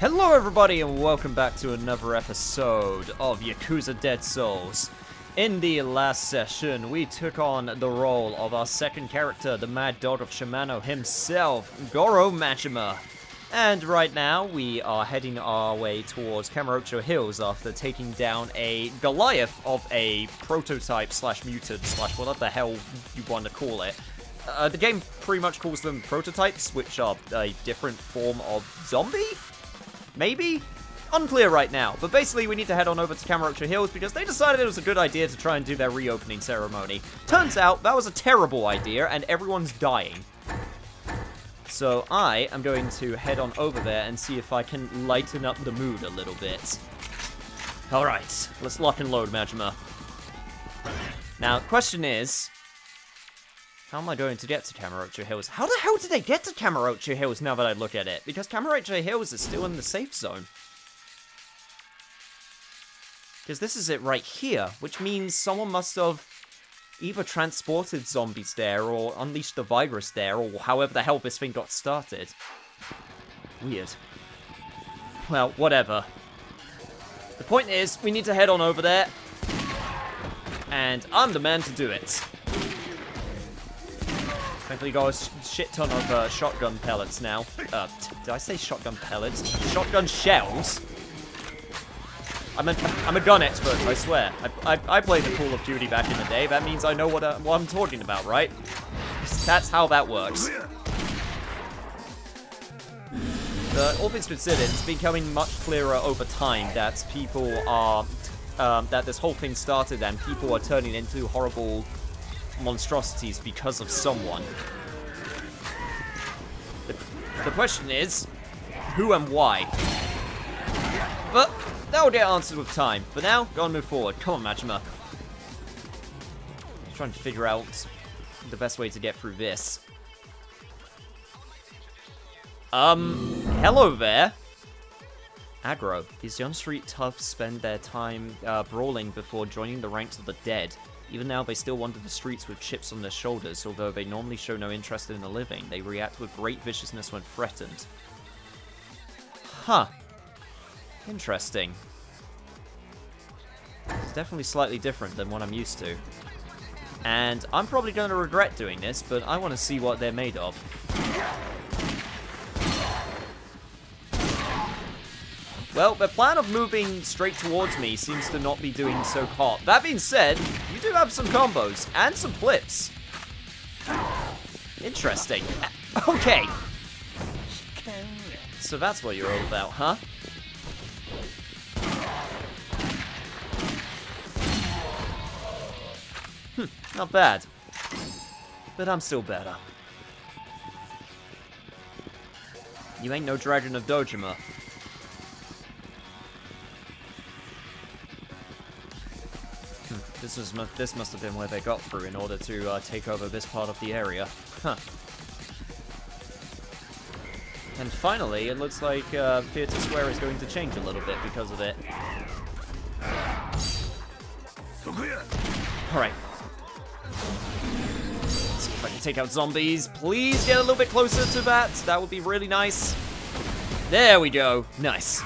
Hello everybody and welcome back to another episode of Yakuza Dead Souls. In the last session, we took on the role of our second character, the Mad Dog of Shimano himself, Goro Majima. And right now, we are heading our way towards Kamurocho Hills after taking down a Goliath of a prototype slash mutant slash whatever the hell you want to call it. The game pretty much calls them prototypes, which are a different form of zombie? Maybe? Unclear right now, but basically we need to head on over to Kamurocho Hills because they decided it was a good idea to try and do their reopening ceremony. Turns out that was a terrible idea and everyone's dying. So I am going to head on over there and see if I can lighten up the mood a little bit. Alright, let's lock and load, Majima. Now, question is, how am I going to get to Kamurocho Hills? How the hell did I get to Kamurocho Hills now that I look at it? Because Kamurocho Hills is still in the safe zone. Because this is it right here, which means someone must have either transported zombies there or unleashed the virus there, or however the hell this thing got started. Weird. Well, whatever. The point is, we need to head on over there, and I'm the man to do it. Thankfully got a shit ton of shotgun pellets now. Did I say shotgun pellets? Shotgun shells? I'm a gun expert, I swear. I played the Call of Duty back in the day. That means I know what I'm talking about, right? That's how that works. All things considered, it's becoming much clearer over time that people are... that this whole thing started and people are turning into horrible monstrosities because of someone. The question is, who and why? But that will get answered with time. For now, go and move forward. Come on, Majima. Just trying to figure out the best way to get through this. Hello there. Aggro. These young street toughs spend their time brawling before joining the ranks of the dead. Even now, they still wander the streets with chips on their shoulders, although they normally show no interest in the living. They react with great viciousness when threatened. Huh. Interesting. It's definitely slightly different than what I'm used to. And I'm probably going to regret doing this, but I want to see what they're made of. Well, the plan of moving straight towards me seems to not be doing so hot. That being said, you do have some combos and some flips. Interesting. Okay. So that's what you're all about, huh? Not bad. But I'm still better. You ain't no Dragon of Dojima. This must have been where they got through in order to take over this part of the area. Huh. And finally, it looks like Theatre Square is going to change a little bit because of it. Alright. Let's see if I can take out zombies. Please get a little bit closer to that. That would be really nice. There we go. Nice.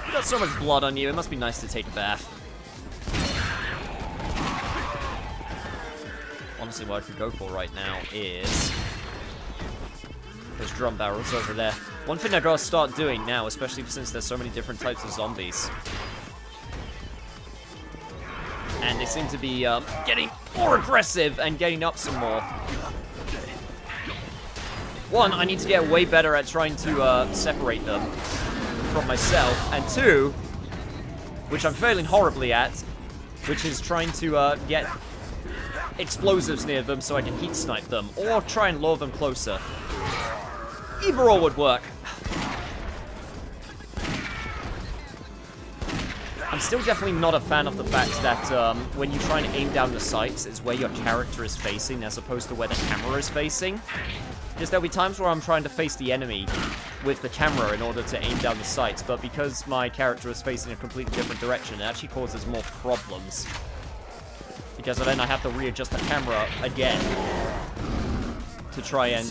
You got so much blood on you, it must be nice to take a bath. Honestly, what I could go for right now is those drum barrels over there. One thing I gotta start doing now, especially since there's so many different types of zombies. And they seem to be getting more aggressive and getting up some more. One, I need to get way better at trying to separate them from myself. And two, which I'm failing horribly at, which is trying to get explosives near them so I can heat snipe them, or try and lure them closer. Either or would work. I'm still definitely not a fan of the fact that when you try and aim down the sights, it's where your character is facing as opposed to where the camera is facing. Because there'll be times where I'm trying to face the enemy with the camera in order to aim down the sights, but because my character is facing a completely different direction, it actually causes more problems. Because then I have to readjust the camera again to try and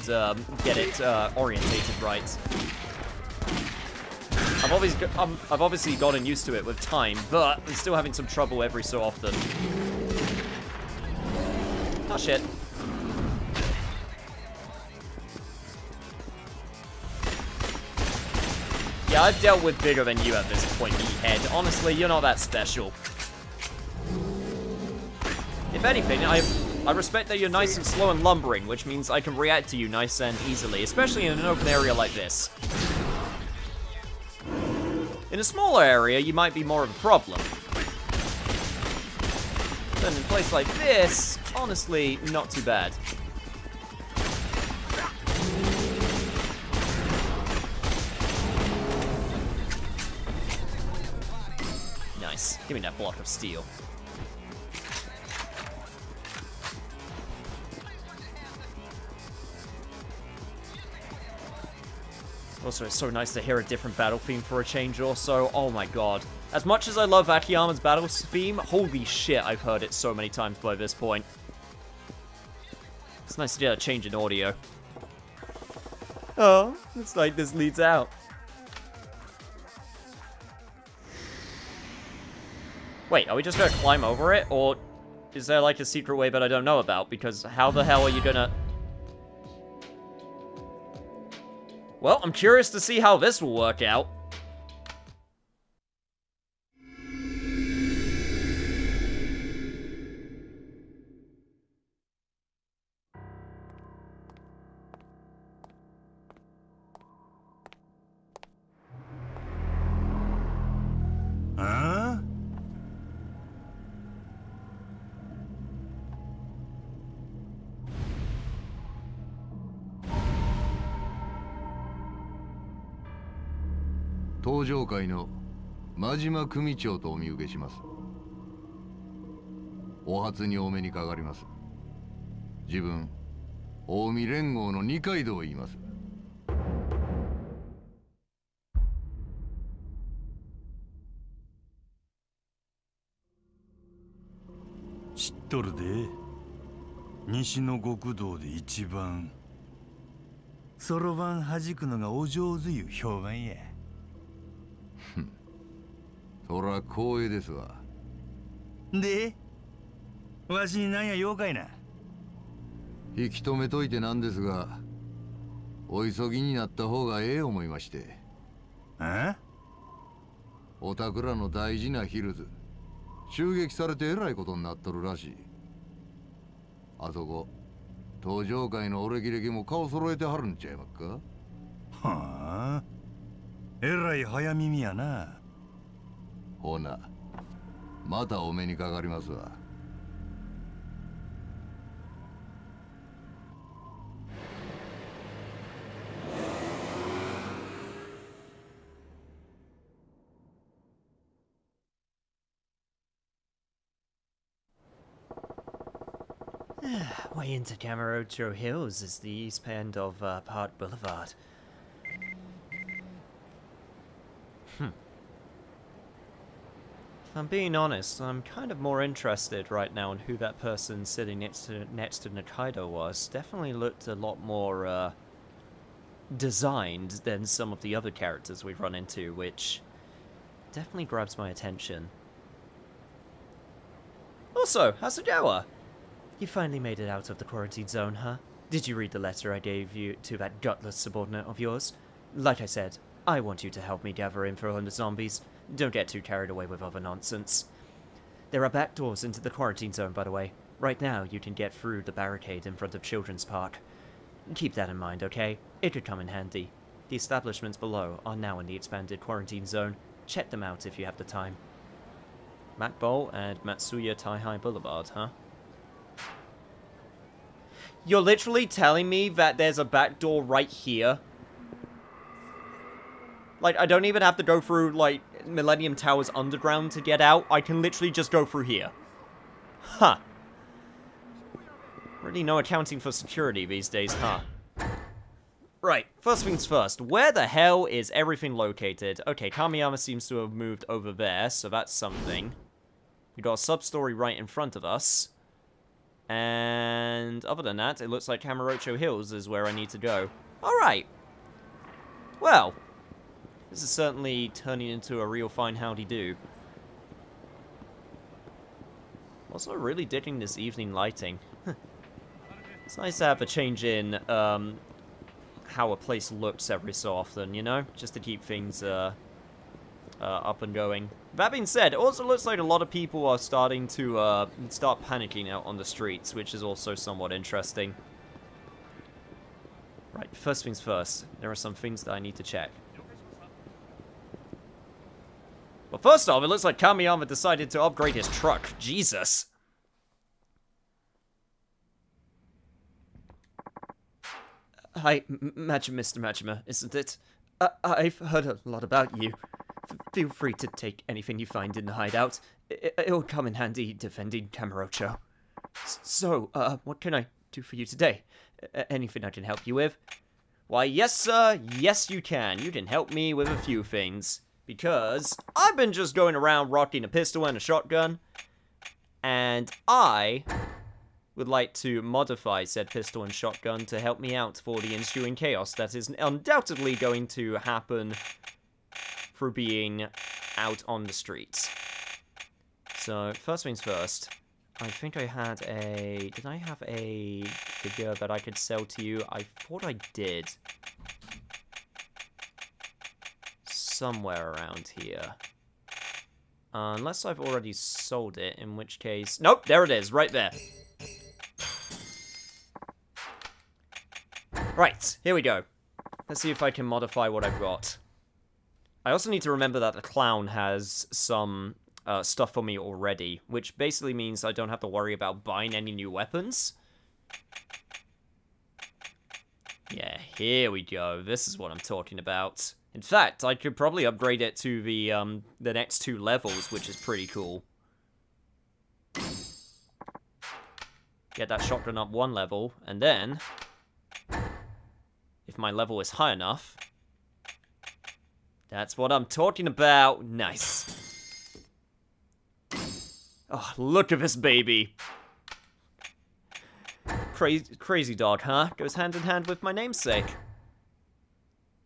get it orientated right. I've obviously gotten used to it with time, but I'm still having some trouble every so often. Oh shit. Yeah, I've dealt with bigger than you at this point, meathead. Honestly, you're not that special. If anything, I respect that you're nice and slow and lumbering, which means I can react to you nice and easily, especially in an open area like this. In a smaller area, you might be more of a problem. But in a place like this, honestly, not too bad. Nice. Give me that block of steel. Also, it's so nice to hear a different battle theme for a change also. Oh my god. As much as I love Akiyama's battle theme, holy shit, I've heard it so many times by this point. It's nice to get a change in audio. Oh, it's like this leads out. Wait, are we just gonna climb over it? Or is there like a secret way that I don't know about? Because how the hell are you gonna... Well, I'm curious to see how this will work out. Huh? 東上会の真島組長とお見受けします。お初にお目にかかります。自分、近江連合の二階堂を言います。知っとるで。西の極道で一番そろばん弾くのがお上手いう評判や。そら光栄ですわ。で、わしになんや妖怪な。引き止めといてなんですが、お急ぎになった方がええ思いまして。あ？おたくらの大事なヒルズ、襲撃されてえらいことになっとるらしい。あそこ、東上会のお歴々も顔揃えてはるんちゃいまっか？はあ、えらい早耳やな。ほな、またお目にかかりますわ。Way into Kamurocho Hills is the east end of Park Boulevard. If I'm being honest, I'm kind of more interested right now in who that person sitting next to Nikaido was. Definitely looked a lot more designed than some of the other characters we've run into, which definitely grabs my attention. Also, Hasegawa! You finally made it out of the quarantine zone, huh? Did you read the letter I gave you to that gutless subordinate of yours? Like I said, I want you to help me gather info on the zombies. Don't get too carried away with other nonsense. There are back doors into the quarantine zone, by the way. Right now, you can get through the barricade in front of Children's Park. Keep that in mind, okay? It could come in handy. The establishments below are now in the expanded quarantine zone. Check them out if you have the time. Macbowl and Matsuya Taihai Boulevard, huh? You're literally telling me that there's a back door right here? Like, I don't even have to go through, like, Millennium Towers underground to get out. I can literally just go through here. Huh. Really no accounting for security these days, huh? Right, first things first. Where the hell is everything located? Okay, Kamiyama seems to have moved over there, so that's something. We got a sub-story right in front of us. And other than that, it looks like Kamurocho Hills is where I need to go. Alright. Well, this is certainly turning into a real fine howdy-do. Also really digging this evening lighting. It's nice to have a change in how a place looks every so often, you know? Just to keep things up and going. That being said, it also looks like a lot of people are starting to start panicking out on the streets, which is also somewhat interesting. Right, first things first. There are some things that I need to check. But first off, it looks like Kamiyama decided to upgrade his truck. Jesus. Hi, Mr. Majima, isn't it? I've heard a lot about you. Feel free to take anything you find in the hideout. It'll come in handy defending Kamurocho. So, what can I do for you today? Anything I can help you with? Why, yes, sir. Yes, you can. You can help me with a few things. Because I've been just going around rocking a pistol and a shotgun. And I would like to modify said pistol and shotgun to help me out for the ensuing chaos that is undoubtedly going to happen through being out on the streets. So, first things first. I think I had a... Did I have a figure that I could sell to you? I thought I did. Somewhere around here. Unless I've already sold it, in which case... Nope, there it is, right there. Right, here we go. Let's see if I can modify what I've got. I also need to remember that the clown has some stuff for me already, which basically means I don't have to worry about buying any new weapons. Yeah, here we go. This is what I'm talking about. In fact, I could probably upgrade it to the next 2 levels, which is pretty cool. Get that shotgun up 1 level, and then, if my level is high enough, that's what I'm talking about. Nice. Oh, look at this baby. Crazy dog, huh? Goes hand in hand with my namesake.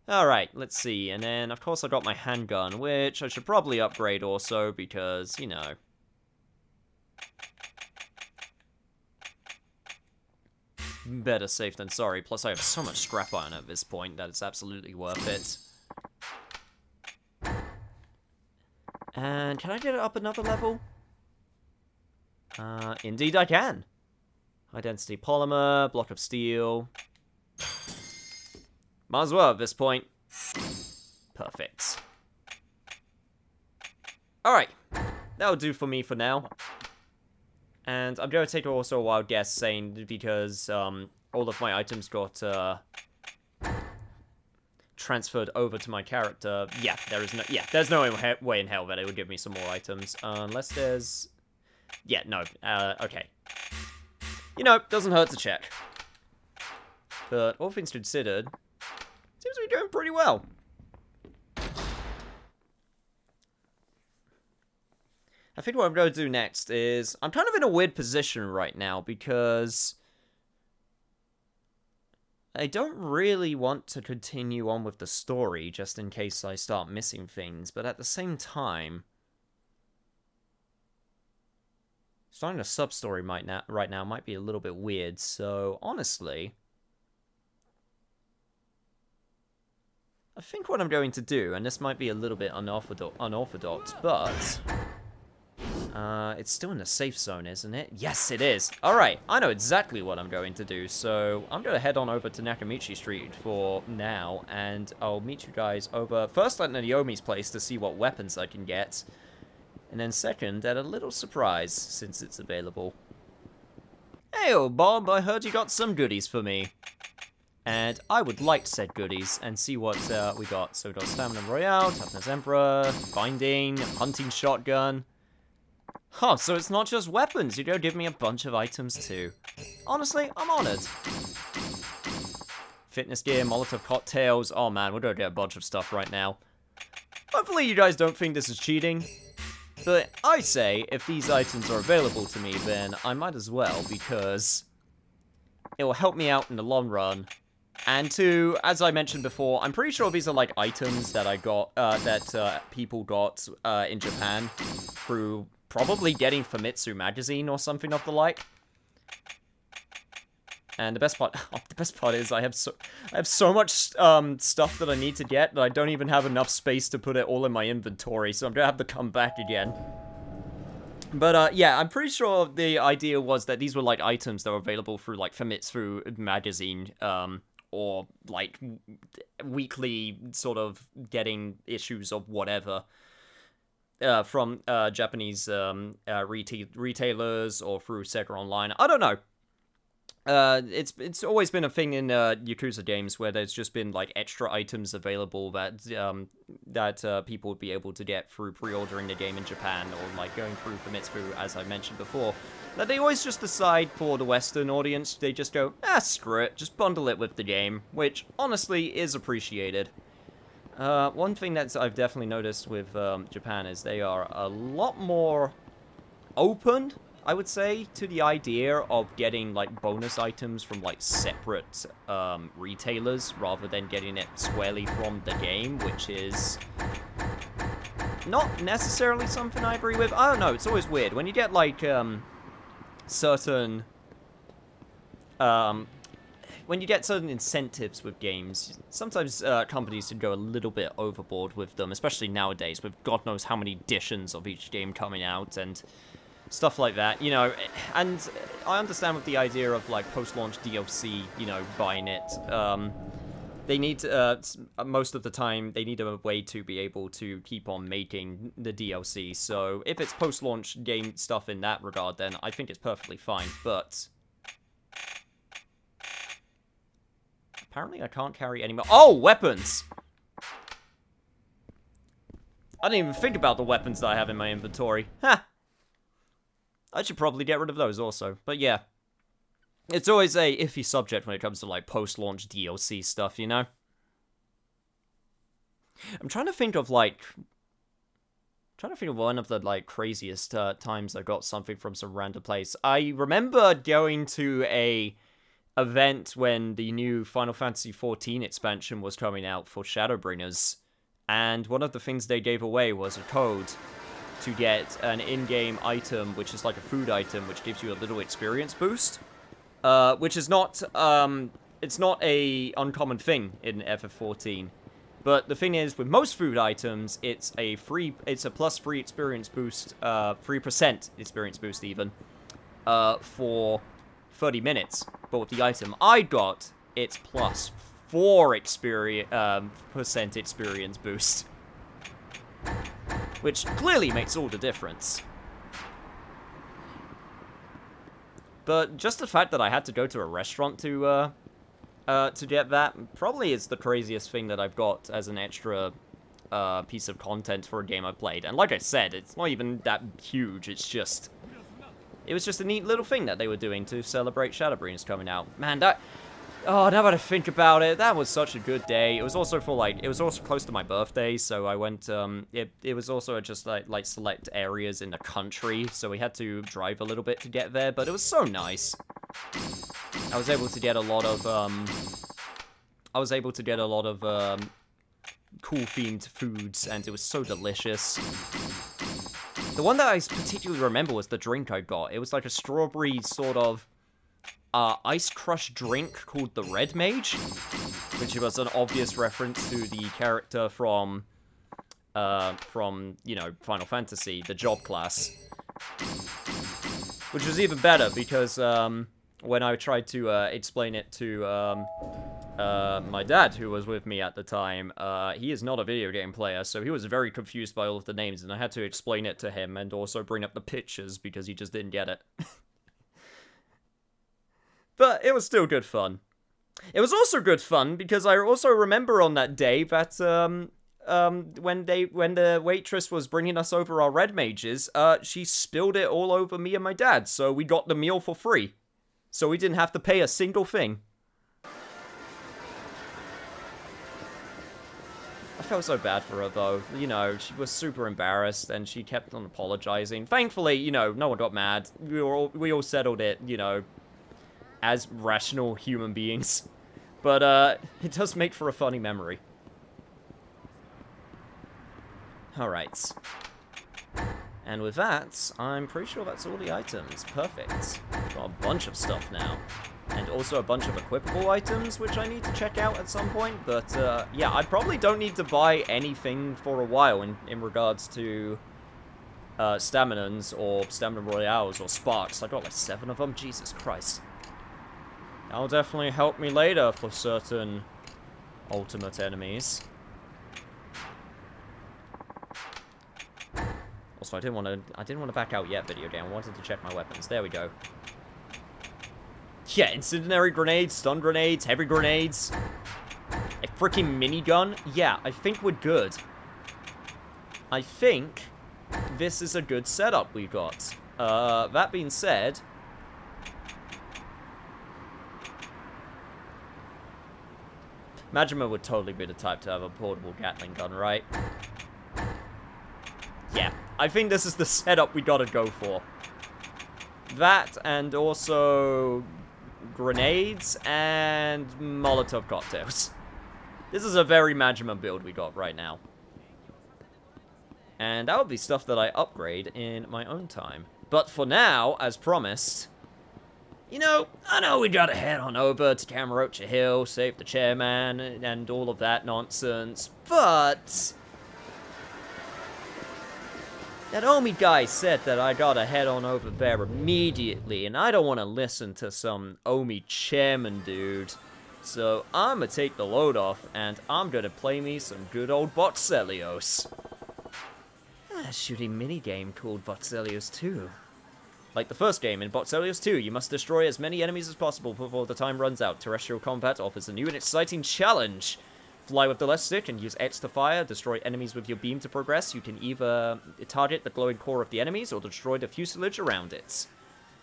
Alright, let's see. And then, of course, I got my handgun, which I should probably upgrade also because, you know. Better safe than sorry. Plus, I have so much scrap iron at this point that it's absolutely worth it. And can I get it up another level? Indeed I can. High density polymer, block of steel. Might as well at this point. Perfect. Alright. That'll do for me for now. And I'm going to take also a wild guess saying because all of my items got transferred over to my character. Yeah, there's no way in hell that it would give me some more items. Unless there's... Yeah, no. Okay. You know, doesn't hurt to check. But all things considered, seems to be doing pretty well. I think what I'm going to do next is... I'm kind of in a weird position right now because I don't really want to continue on with the story just in case I start missing things, but at the same time, starting a sub-story right now might be a little bit weird, so honestly, I think what I'm going to do, and this might be a little bit unorthodox, but it's still in the safe zone, isn't it? Yes, it is. Alright, I know exactly what I'm going to do, so I'm going to head on over to Nakamichi Street for now, and I'll meet you guys over, first at Naomi's place to see what weapons I can get, and then second, at a little surprise, since it's available. Hey, old Bob, I heard you got some goodies for me. And I would like said goodies, and see what we got. So we got Stamina Royale, Toughness Emperor, Binding, Hunting Shotgun. Huh, so it's not just weapons, you go give me a bunch of items too. Honestly, I'm honored. fitness gear, Molotov cocktails. Oh man, we're gonna get a bunch of stuff right now. Hopefully you guys don't think this is cheating. But I say, if these items are available to me, then I might as well, because it will help me out in the long run. And two, as I mentioned before, I'm pretty sure these are like items that I got, that people got in Japan through probably getting Famitsu magazine or something of the like. And the best part is I have so much stuff that I need to get that I don't even have enough space to put it all in my inventory, so I'm gonna have to come back again. But yeah, I'm pretty sure the idea was that these were like items that were available through like Famitsu magazine, or like weekly sort of getting issues of whatever from Japanese retailers or through Sega Online. I don't know. It's always been a thing in Yakuza games where there's just been like extra items available that people would be able to get through pre-ordering the game in Japan or like going through Famitsu, as I mentioned before. That they always just decide for the Western audience, they just go, screw it, just bundle it with the game, which honestly is appreciated. One thing that I've definitely noticed with Japan is they are a lot more open, I would say, to the idea of getting, like, bonus items from, like, separate retailers, rather than getting it squarely from the game, which is not necessarily something I agree with. I don't know, it's always weird. When you get, like, certain incentives with games, sometimes companies can go a little bit overboard with them, especially nowadays, with God knows how many editions of each game coming out, and stuff like that, you know. And I understand with the idea of, like, post-launch DLC, you know, buying it. They need, most of the time, they need a way to be able to keep on making the DLC. So if it's post-launch game stuff in that regard, then I think it's perfectly fine. But apparently I can't carry any more. Oh, weapons! I didn't even think about the weapons that I have in my inventory. Ha! I should probably get rid of those also. But yeah, it's always a iffy subject when it comes to, like, post-launch DLC stuff, you know? I'm trying to think of, like, one of the, like, craziest times I got something from some random place. I remember going to a event when the new Final Fantasy XIV expansion was coming out for Shadowbringers, and one of the things they gave away was a code to get an in-game item, which is like a food item, which gives you a little experience boost, which is not, it's not a uncommon thing in FF14. But the thing is, with most food items, it's a plus free experience boost, 3% experience boost even, for 30 minutes. But with the item I got, it's plus 4% experience boost. Which clearly makes all the difference. But just the fact that I had to go to a restaurant to get that probably is the craziest thing that I've got as an extra piece of content for a game I've played. And like I said, it's not even that huge, it was just a neat little thing that they were doing to celebrate Shadowbringers coming out. Man, oh, now that I think about it, that was such a good day. It was also it was also close to my birthday, so I went, it was also just, like select areas in the country, so we had to drive a little bit to get there, but it was so nice. I was able to get a lot of, cool themed foods, and it was so delicious. The one that I particularly remember was the drink I got. It was like a strawberry sort of ice crush drink called the Red Mage, which was an obvious reference to the character from, you know, Final Fantasy, the job class. Which was even better, because, when I tried to, explain it to, my dad, who was with me at the time, he is not a video game player, so he was very confused by all of the names, and I had to explain it to him, and also bring up the pictures, because he just didn't get it. But it was still good fun. It was also good fun because I also remember on that day that when the waitress was bringing us over our red mages, she spilled it all over me and my dad, so we got the meal for free. So we didn't have to pay a single thing. felt so bad for her, though. You know, she was super embarrassed, and she kept on apologizing. Thankfully, you know, no one got mad. We all settled it, you know, as rational human beings. But, it does make for a funny memory. Alright. And with that, I'm pretty sure that's all the items. Perfect. Got a bunch of stuff now. And also a bunch of equipable items, which I need to check out at some point. But, yeah, I probably don't need to buy anything for a while in regards to staminans or stamina royales or sparks. I got like 7 of them. Jesus Christ. That'll definitely help me later for certain ultimate enemies. Also, I didn't want to back out yet, video game. I wanted to check my weapons. There we go. Yeah, incendiary grenades, stun grenades, heavy grenades. A freaking minigun. Yeah, I think we're good. I think this is a good setup we got. That being said, Majima would totally be the type to have a portable Gatling gun, right? Yeah, I think this is the setup we gotta go for. That, and also grenades and Molotov cocktails. This is a very Majima build we got right now. And that would be stuff that I upgrade in my own time. But for now, as promised, you know, I know we gotta head on over to Kamurocho Hill, save the chairman, and all of that nonsense, but that Omi guy said that I gotta head on over there immediately, and I don't want to listen to some Omi chairman dude. So I'm gonna take the load off, and I'm gonna play me some good old Boxelios. A shooting minigame called Boxelios 2. Like the first game, in Boxelios 2, you must destroy as many enemies as possible before the time runs out. Terrestrial combat offers a new and exciting challenge. Fly with the left stick and use X to fire. Destroy enemies with your beam to progress. You can either target the glowing core of the enemies or destroy the fuselage around it.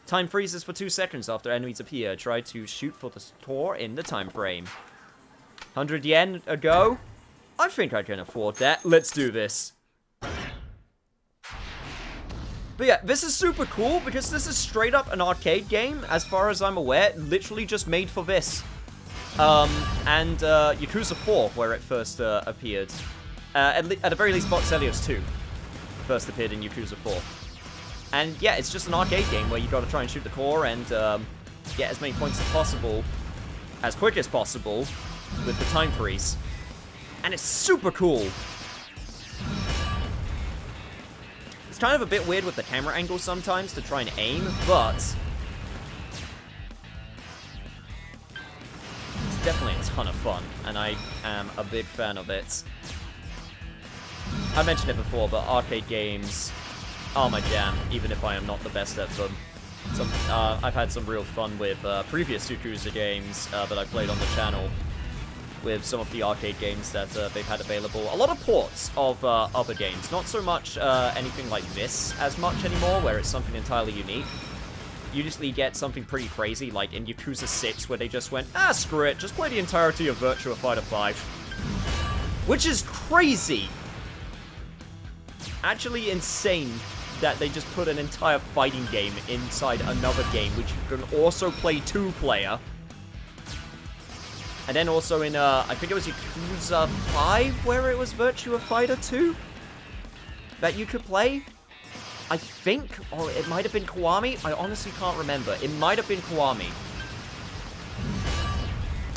Time freezes for 2 seconds after enemies appear. Try to shoot for the core in the time frame. 100 yen a go? I think I can afford that. Let's do this. But yeah, this is super cool because this is straight up an arcade game, as far as I'm aware, literally just made for this. And Yakuza 4, where it first appeared. At the very least, Boxelios 2 first appeared in Yakuza 4. And yeah, it's just an arcade game where you gotta try and shoot the core and get as many points as possible, as quick as possible, with the time freeze. And it's super cool. It's kind of a bit weird with the camera angle sometimes to try and aim, but it's definitely a ton of fun, and I am a big fan of it. I mentioned it before, but arcade games are my jam, even if I am not the best at them. I've had some real fun with previous Yakuza games that I played on the channel, with some of the arcade games that they've had available. A lot of ports of other games, not so much anything like this as much anymore, where it's something entirely unique. You usually get something pretty crazy, like in Yakuza 6, where they just went, ah, screw it, just play the entirety of Virtua Fighter 5. Which is crazy! Actually insane that they just put an entire fighting game inside another game, which you can also play 2-player. And then also in, I think it was Yakuza 5, where it was Virtua Fighter 2 that you could play. I think, or it might have been Kiwami. I honestly can't remember. It might have been Kiwami.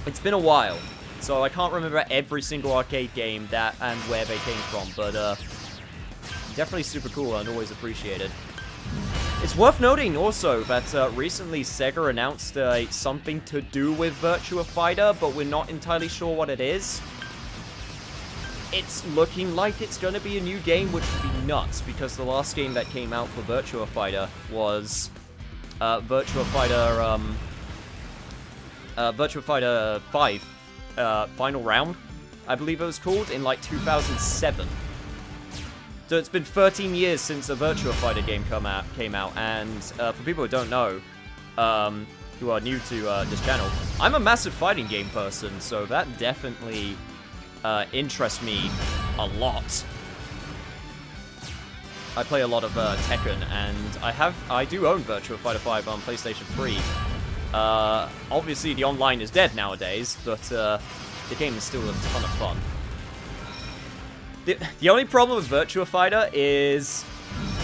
It's been a while, so I can't remember every single arcade game that and where they came from, but definitely super cool and always appreciated. It's worth noting also that recently Sega announced something to do with Virtua Fighter, but we're not entirely sure what it is. It's looking like it's going to be a new game, which would be nuts, because the last game that came out for Virtua Fighter was Virtua Fighter 5 Final Round, I believe it was called, in like 2007. So it's been 13 years since a Virtua Fighter game came out, and for people who don't know, who are new to this channel, I'm a massive fighting game person, so that definitely interest me a lot. I play a lot of Tekken, and I do own Virtua Fighter 5 on PlayStation 3. Obviously, the online is dead nowadays, but the game is still a ton of fun. The only problem with Virtua Fighter is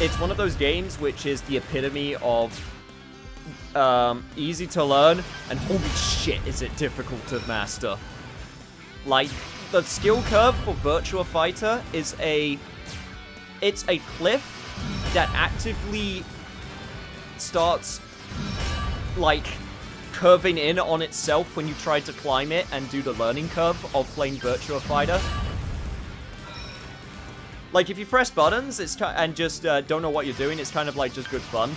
it's one of those games which is the epitome of easy to learn, and holy shit, is it difficult to master. Like, the skill curve for Virtua Fighter is it's a cliff that actively starts, like, curving in on itself when you try to climb it and do the learning curve of playing Virtua Fighter. Like, if you press buttons and just don't know what you're doing, it's kind of like just good fun.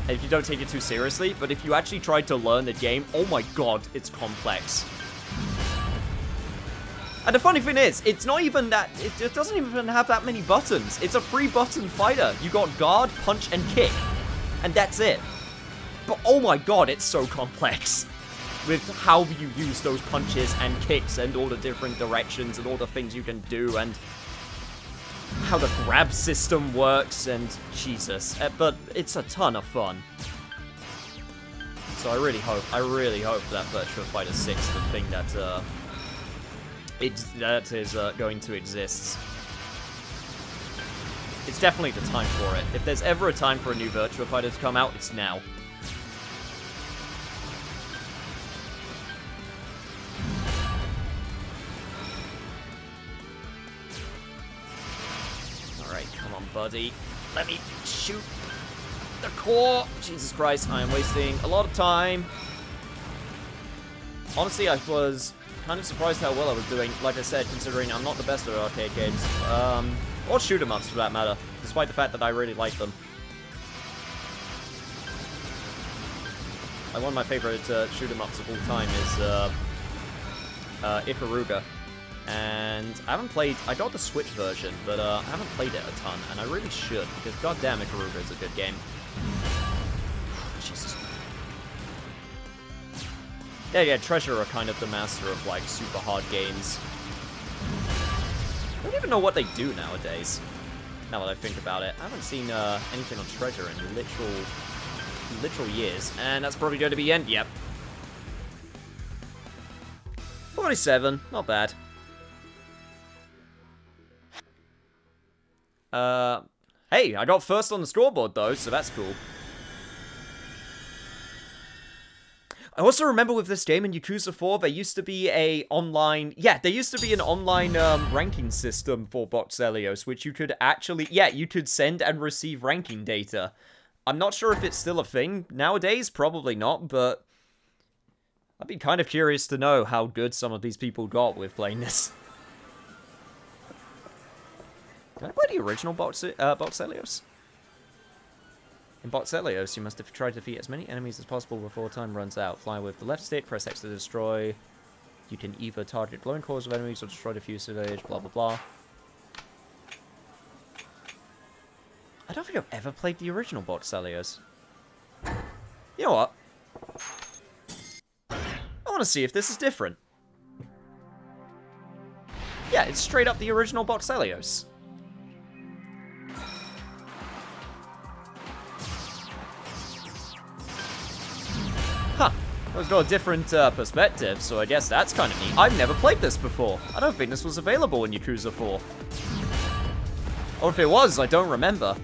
If you don't take it too seriously, but if you actually try to learn the game, oh my god, it's complex. And the funny thing is, it's not even that, it doesn't even have that many buttons. It's a 3-button fighter. You got guard, punch, and kick. And that's it. But oh my god, it's so complex. With how you use those punches and kicks and all the different directions and all the things you can do and how the grab system works and Jesus. But it's a ton of fun. So I really hope that Virtua Fighter 6, the thing that is going to exist. It's definitely the time for it. If there's ever a time for a new Virtua Fighter to come out, it's now. Alright, come on, buddy. Let me shoot the core. Jesus Christ, I am wasting a lot of time. Honestly, I was kind of surprised how well I was doing, like I said, considering I'm not the best at arcade games. Or shoot-em-ups, for that matter, despite the fact that I really like them. Like, one of my favorite shoot-em-ups of all time is Ikaruga. And I haven't played, I got the Switch version, but I haven't played it a ton, and I really should, because goddamn Ikaruga is a good game. Jesus. Yeah, Treasure are kind of the master of, like, super hard games. I don't even know what they do nowadays, now that I think about it. I haven't seen anything on Treasure in literal years, and that's probably going to be end. Yep. 47, not bad. Hey, I got first on the scoreboard though, so that's cool. I also remember with this game in Yakuza 4, there used to be an online ranking system for Boxelios, which you could actually, you could send and receive ranking data. I'm not sure if it's still a thing nowadays, probably not, but I'd be kind of curious to know how good some of these people got with playing this. Did I play the original Boxelios? In Boxelios, you must try to defeat as many enemies as possible before time runs out. Fly with the left stick, press X to destroy. You can either target glowing cores of enemies or destroy the fuselage, blah blah blah. I don't think I've ever played the original Boxelios. You know what? I want to see if this is different. Yeah, it's straight up the original Boxelios. Huh. It's got a different perspective, so I guess that's kind of neat. I've never played this before. I don't think this was available in Yakuza 4. Or if it was, I don't remember.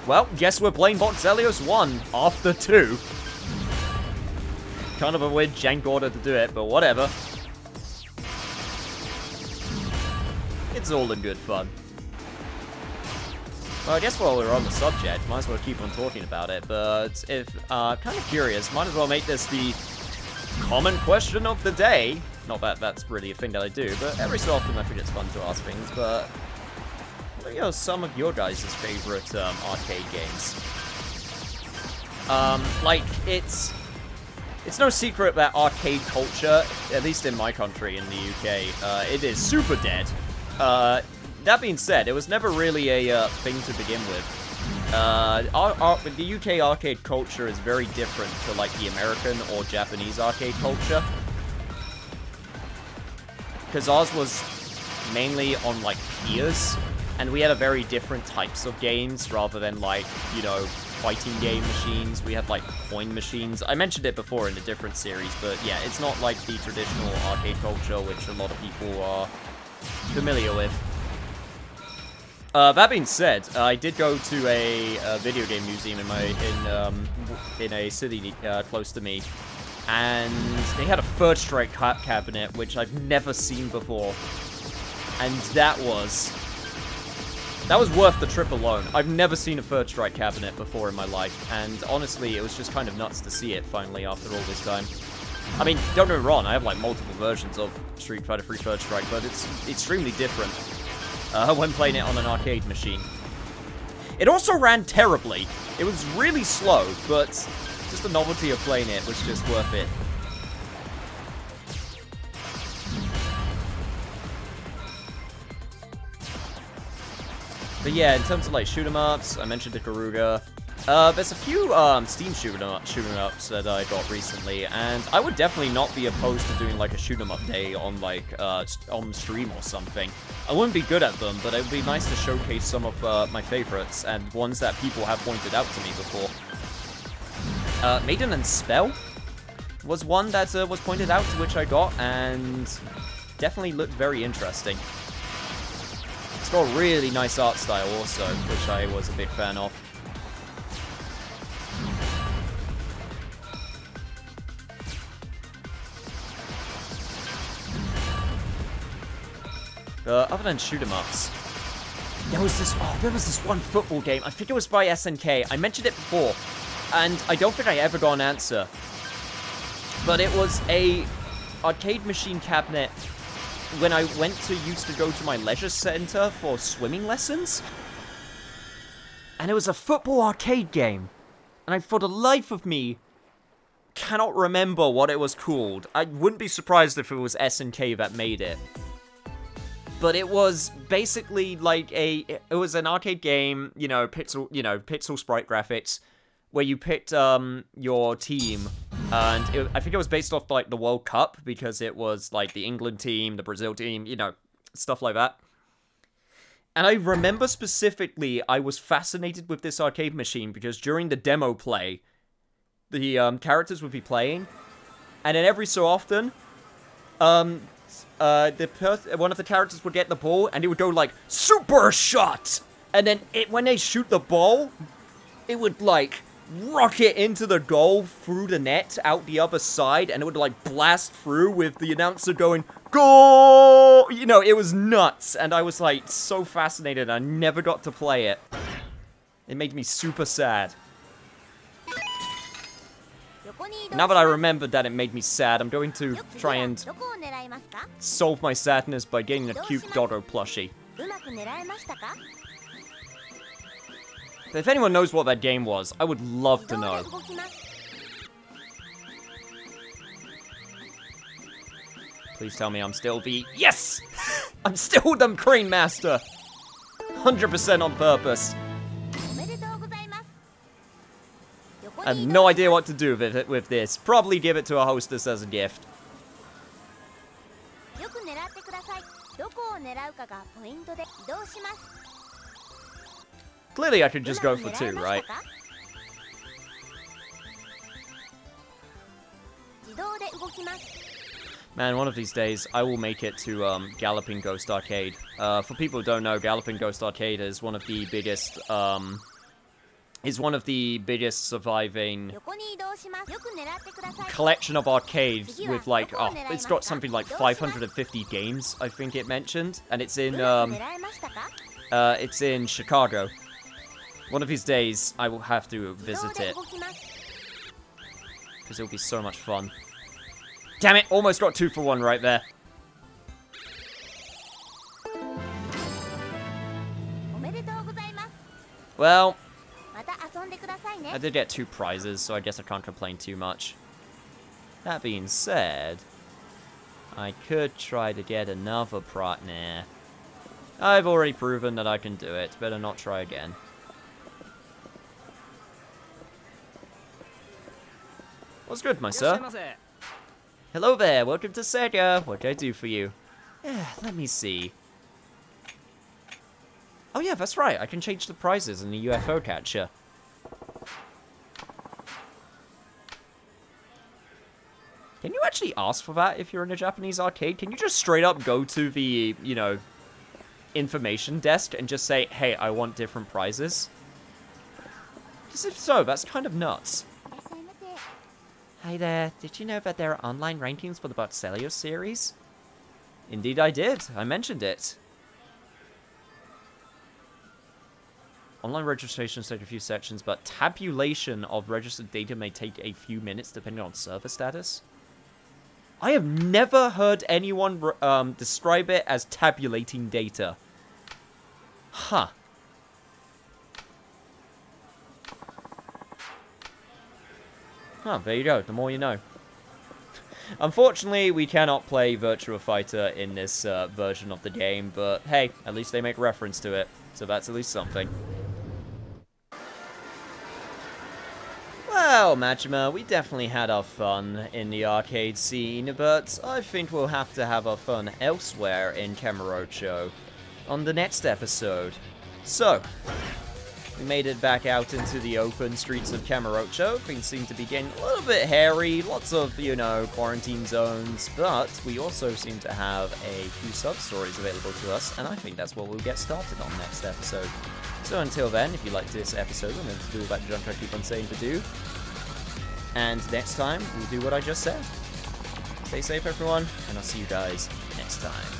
Well, guess we're playing Boxelios 1 after 2. Kind of a weird jank order to do it, but whatever. It's all in good fun. Well, I guess while we're on the subject, might as well keep on talking about it, but if, kind of curious, might as well make this the common question of the day. Not that that's really a thing that I do, but every so often I think it's fun to ask things, but what are some of your guys' favorite arcade games? Like, it's no secret that arcade culture, at least in my country, in the UK, it is super dead. That being said, it was never really a thing to begin with. The UK arcade culture is very different to, like, the American or Japanese arcade culture. Because ours was mainly on, like, peers, and we had a very different types of games rather than, like, you know, fighting game machines. We had, like, coin machines. I mentioned it before in a different series, but yeah, it's not like the traditional arcade culture, which a lot of people are familiar with. That being said, I did go to a video game museum in a city close to me, and they had a Third Strike cabinet, which I've never seen before, and that was worth the trip alone. I've never seen a Third Strike cabinet before in my life, and honestly, it was just kind of nuts to see it finally after all this time. I mean, don't get me wrong, I have like multiple versions of Street Fighter 3 Third Strike, but it's extremely different when playing it on an arcade machine. It also ran terribly. It was really slow, but just the novelty of playing it was just worth it. But yeah, in terms of like shoot 'em ups, I mentioned Ikaruga. There's a few Steam shoot 'em ups that I got recently, and I would definitely not be opposed to doing like a shoot 'em up day on like on stream or something. I wouldn't be good at them, but it would be nice to showcase some of my favorites and ones that people have pointed out to me before. Maiden and Spell was one that was pointed out, to which I got, and definitely looked very interesting. It's got a really nice art style also, which I was a big fan of. Other than shoot 'em ups, there was this one football game. I think it was by SNK. I mentioned it before, and I don't think I ever got an answer. But it was a arcade machine cabinet when I used to go to my leisure center for swimming lessons. And it was a football arcade game. And I, for the life of me, cannot remember what it was called. I wouldn't be surprised if it was SNK that made it. But it was basically like it was an arcade game, pixel sprite graphics, where you picked your team, and I think it was based off like the World Cup, because it was like the England team, the Brazil team, stuff like that. And I remember specifically, I was fascinated with this arcade machine because during the demo play, the characters would be playing, and then every so often, one of the characters would get the ball, and it would go like, super shot! And then when they shoot the ball, it would like rocket into the goal through the net out the other side, and it would like blast through with the announcer going, goal! It was nuts, and I was like so fascinated. I never got to play it. It made me super sad. Now that I remembered that it made me sad, I'm going to try and solve my sadness by getting a cute Dotto plushie. But if anyone knows what that game was, I would love to know. Please tell me I'm still the... Yes! I'm still the Crane Master! 100% on purpose. I have no idea what to do with this. Probably give it to a hostess as a gift. Clearly I could just go for 2, right? Man, one of these days, I will make it to Galloping Ghost Arcade. For people who don't know, Galloping Ghost Arcade is one of the biggest... surviving collection of arcades with like, it's got something like 550 games, I think it mentioned, and it's in Chicago. One of these days, I will have to visit it, because it'll be so much fun. Damn it, almost got 2 for 1 right there. Well, I did get 2 prizes, so I guess I can't complain too much. That being said, I could try to get another Nah. I've already proven that I can do it. Better not try again. What's good, my sir? Hello there, welcome to Sega. What can I do for you? Let me see. Oh yeah, that's right, I can change the prizes in the UFO catcher. Can you actually ask for that if you're in a Japanese arcade? Can you just straight up go to the, you know, information desk and just say, hey, I want different prizes? Because if so, that's kind of nuts. Hi there, did you know that there are online rankings for the Botcelio series? Indeed I did, I mentioned it. Online registrations take a few sections, but tabulation of registered data may take a few minutes depending on server status. I have never heard anyone describe it as tabulating data. Huh. Oh, there you go. The more you know. Unfortunately, we cannot play Virtua Fighter in this version of the game, but hey, at least they make reference to it, so that's at least something. Well, Majima, we definitely had our fun in the arcade scene, but I think we'll have to have our fun elsewhere in Kamurocho on the next episode. So, we made it back out into the open streets of Kamurocho. Things seem to be getting a little bit hairy, lots of, you know, quarantine zones, but we also seem to have a few sub-stories available to us, and I think that's what we'll get started on next episode. So until then, if you liked this episode, remember to do all that junk I keep on saying to do. And next time, we'll do what I just said. Stay safe, everyone, and I'll see you guys next time.